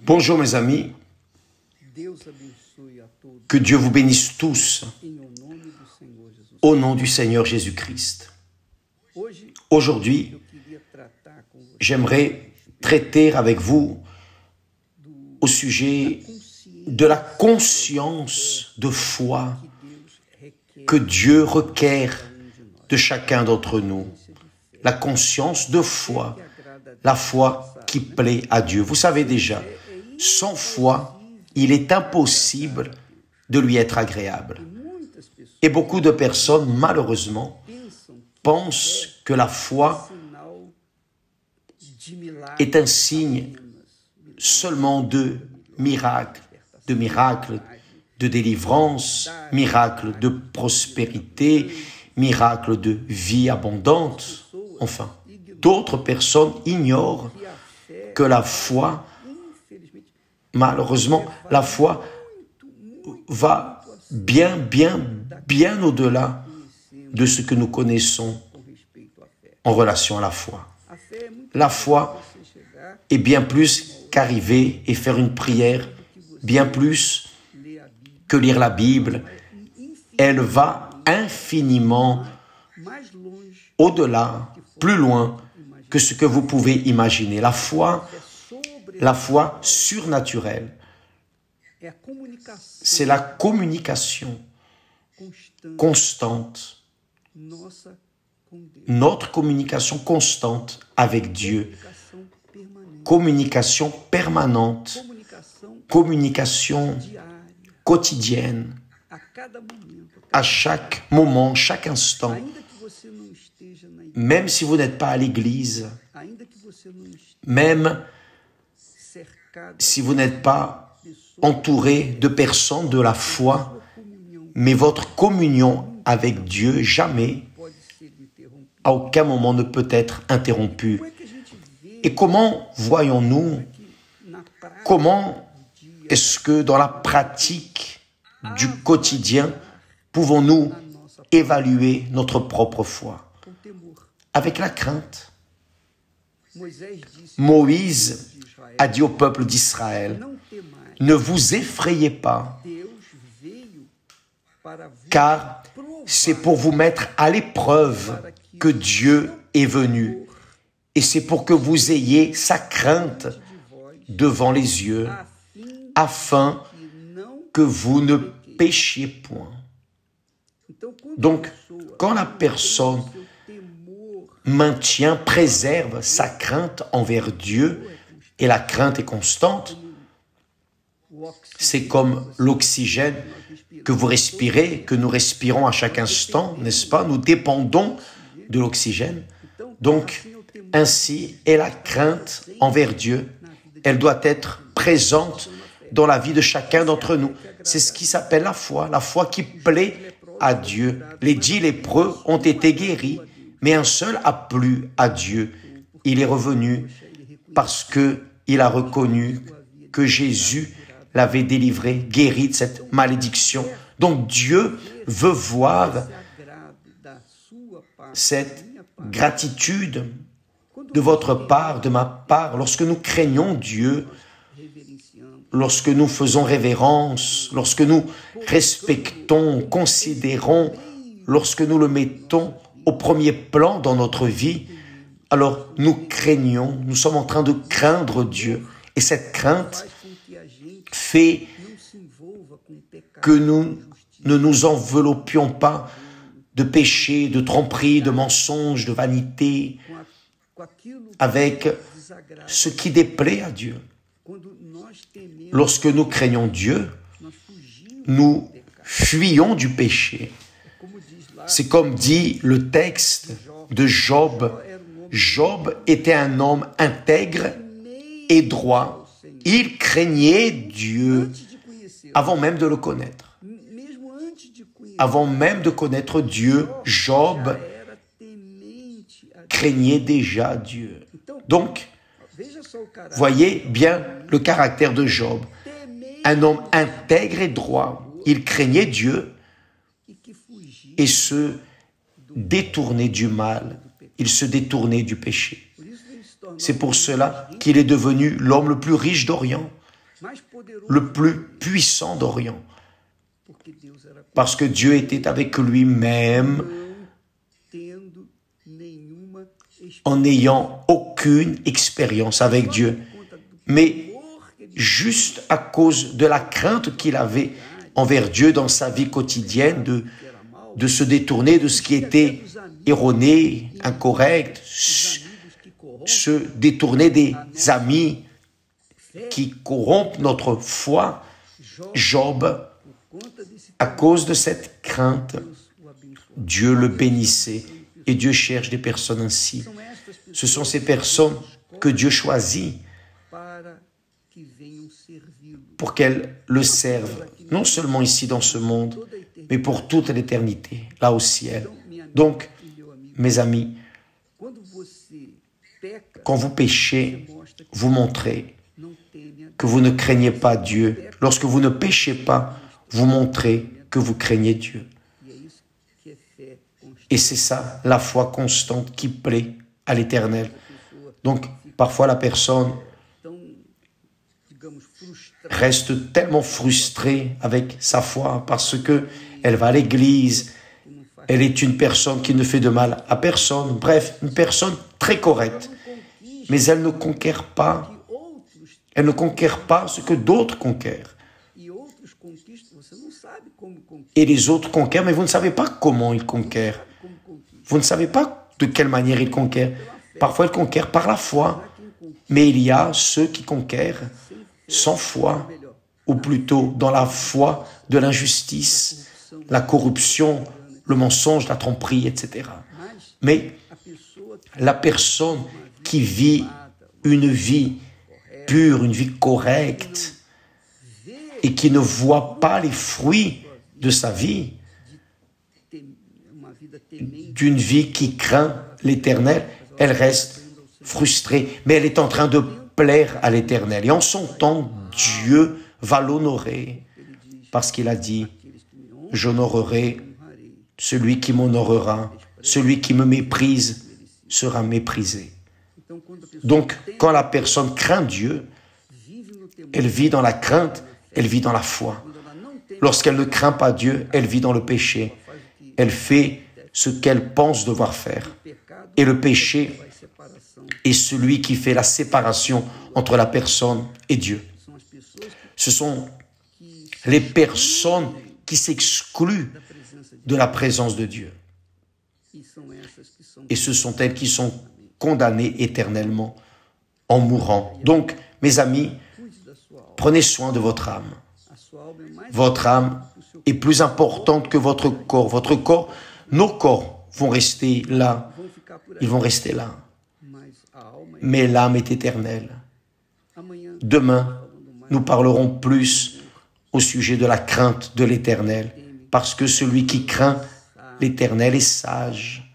Bonjour mes amis, que Dieu vous bénisse tous au nom du Seigneur Jésus-Christ. Aujourd'hui, j'aimerais traiter avec vous au sujet de la conscience de foi que Dieu requiert de chacun d'entre nous. La conscience de foi, la foi qui plaît à Dieu. Vous savez déjà, sans foi, il est impossible de lui être agréable. Et beaucoup de personnes, malheureusement, pensent que la foi est un signe seulement de miracles, de délivrance, miracles de prospérité, miracles de vie abondante. Enfin, d'autres personnes ignorent que la foi, malheureusement, la foi va bien au-delà de ce que nous connaissons en relation à la foi. La foi est bien plus qu'arriver et faire une prière, bien plus que lire la Bible. Elle va infiniment au-delà, plus loin que ce que vous pouvez imaginer. La foi surnaturelle, c'est la communication constante, notre communication constante avec Dieu, communication permanente, communication quotidienne, à chaque moment, chaque instant. Même si vous n'êtes pas à l'église, même si vous n'êtes pas entouré de personnes de la foi, mais votre communion avec Dieu, jamais, à aucun moment ne peut être interrompue. Et comment voyons-nous, comment est-ce que dans la pratique du quotidien, pouvons-nous évaluer notre propre foi? Avec la crainte. Moïse a dit au peuple d'Israël, « Ne vous effrayez pas, car c'est pour vous mettre à l'épreuve que Dieu est venu, et c'est pour que vous ayez sa crainte devant les yeux, afin que vous ne péchiez point. » Donc, quand la personne préserve sa crainte envers Dieu, et la crainte est constante, c'est comme l'oxygène que vous respirez, que nous respirons à chaque instant, n'est-ce pas? Nous dépendons de l'oxygène. Donc, ainsi est la crainte envers Dieu. Elle doit être présente dans la vie de chacun d'entre nous. C'est ce qui s'appelle la foi qui plaît à Dieu. Les 10 lépreux ont été guéris, mais un seul a plu à Dieu. Il est revenu parce qu'il a reconnu que Jésus l'avait délivré, guéri de cette malédiction. Donc Dieu veut voir cette gratitude de votre part, de ma part, lorsque nous craignons Dieu, lorsque nous faisons révérence, lorsque nous respectons, considérons, lorsque nous le mettons au premier plan dans notre vie, alors nous craignons, nous sommes en train de craindre Dieu. Et cette crainte fait que nous ne nous enveloppions pas de péché, de tromperie, de mensonges, de vanité, avec ce qui déplaît à Dieu. Lorsque nous craignons Dieu, nous fuyons du péché. C'est comme dit le texte de Job. Job était un homme intègre et droit. Il craignait Dieu avant même de le connaître. Avant même de connaître Dieu, Job craignait déjà Dieu. Donc, voyez bien le caractère de Job. Un homme intègre et droit. Il craignait Dieu et se détournait du mal. Il se détournait du péché. C'est pour cela qu'il est devenu l'homme le plus riche d'Orient, le plus puissant d'Orient. Parce que Dieu était avec lui-même en n'ayant aucune expérience avec Dieu. Mais juste à cause de la crainte qu'il avait envers Dieu dans sa vie quotidienne, de se détourner de ce qui était erroné, incorrect, se détourner des amis qui corrompent notre foi, Job, à cause de cette crainte, Dieu le bénissait. Et Dieu cherche des personnes ainsi. Ce sont ces personnes que Dieu choisit pour qu'elles le servent, non seulement ici dans ce monde, mais pour toute l'éternité, là au ciel. Donc, mes amis, quand vous péchez, vous montrez que vous ne craignez pas Dieu. Lorsque vous ne péchez pas, vous montrez que vous craignez Dieu. Et c'est ça, la foi constante qui plaît à l'Éternel. Donc, parfois la personne reste tellement frustrée avec sa foi parce qu'elle va à l'église, elle est une personne qui ne fait de mal à personne, bref, une personne très correcte. Mais elle ne conquiert pas ce que d'autres conquièrent. Et les autres conquièrent, mais vous ne savez pas comment ils conquièrent. Vous ne savez pas de quelle manière ils conquièrent. Parfois, ils conquièrent par la foi, mais il y a ceux qui conquièrent sans foi, ou plutôt dans la foi de l'injustice, la corruption, le mensonge, la tromperie, etc. Mais la personne qui vit une vie pure, une vie correcte, et qui ne voit pas les fruits de sa vie, d'une vie qui craint l'Éternel, elle reste frustrée, mais elle est en train de plaire à l'Éternel. Et en son temps, Dieu va l'honorer, parce qu'il a dit, « J'honorerai celui qui m'honorera, celui qui me méprise sera méprisé. » Donc, quand la personne craint Dieu, elle vit dans la crainte, elle vit dans la foi. Lorsqu'elle ne craint pas Dieu, elle vit dans le péché. Elle fait ce qu'elle pense devoir faire. Et le péché est celui qui fait la séparation entre la personne et Dieu. Ce sont les personnes qui s'excluent de la présence de Dieu. Et ce sont elles qui sont condamnées éternellement en mourant. Donc, mes amis, prenez soin de votre âme. Votre âme est plus importante que votre corps. Votre corps, nos corps vont rester là. Ils vont rester là. Mais l'âme est éternelle. Demain, nous parlerons plus au sujet de la crainte de l'Éternel, parce que celui qui craint l'Éternel est sage,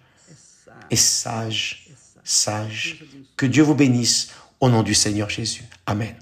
sage. Que Dieu vous bénisse au nom du Seigneur Jésus. Amen.